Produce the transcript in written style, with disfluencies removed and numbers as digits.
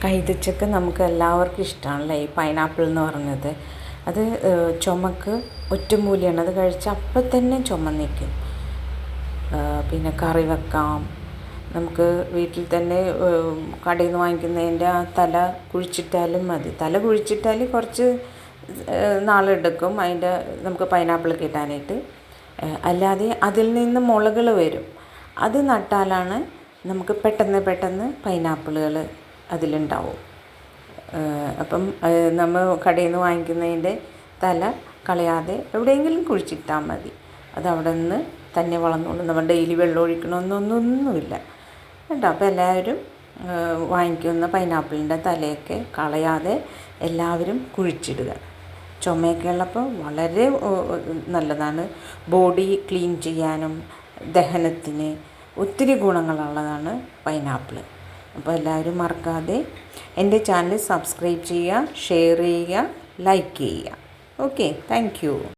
കൈതച്ചക്ക നമുക്ക് എല്ലാവർക്കും ഇഷ്ടമാണല്ലേ, ഈ പൈനാപ്പിൾ എന്ന് പറഞ്ഞത്. അത് ചുമക്ക് ഒറ്റമൂലിയാണ്. അത് കഴിച്ചാൽ അപ്പം തന്നെ ചുമ നിൽക്കും. പിന്നെ കറി വെക്കാം. നമുക്ക് വീട്ടിൽ തന്നെ കടയിൽ നിന്ന് വാങ്ങിക്കുന്നതിൻ്റെ ആ തല കുഴിച്ചിട്ടാലും മതി. തല കുഴിച്ചിട്ടാൽ കുറച്ച് നാളെടുക്കും അതിൻ്റെ നമുക്ക് പൈനാപ്പിൾ കിട്ടാനായിട്ട്. അല്ലാതെ അതിൽ നിന്ന് മുളകൾ വരും. അത് നട്ടാലാണ് നമുക്ക് പെട്ടെന്ന് പൈനാപ്പിളുകൾ അതിലുണ്ടാവും. അപ്പം നമ്മൾ കടയിൽ നിന്ന് വാങ്ങിക്കുന്നതിൻ്റെ തല കളയാതെ എവിടെയെങ്കിലും കുഴിച്ചിട്ടാൽ മതി. അത് അവിടെ നിന്ന് തന്നെ വളർന്നോളും. നമ്മൾ ഡെയിലി വെള്ളം ഒഴിക്കണമെന്നൊന്നുമില്ല കേട്ടോ. അപ്പോൾ എല്ലാവരും വാങ്ങിക്കുന്ന പൈനാപ്പിളിൻ്റെ തലയൊക്കെ കളയാതെ എല്ലാവരും കുഴിച്ചിടുക. ചുമയൊക്കെ ഉള്ളപ്പോൾ വളരെ നല്ലതാണ്. ബോഡി ക്ലീൻ ചെയ്യാനും ദഹനത്തിന് ഒത്തിരി ഗുണങ്ങളുള്ളതാണ് പൈനാപ്പിൾ. അപ്പോൾ എല്ലാവരും മറക്കാതെ എൻ്റെ ചാനൽ സബ്സ്ക്രൈബ് ചെയ്യുക, ഷെയർ ചെയ്യുക, ലൈക്ക് ചെയ്യുക. Okay, thank you.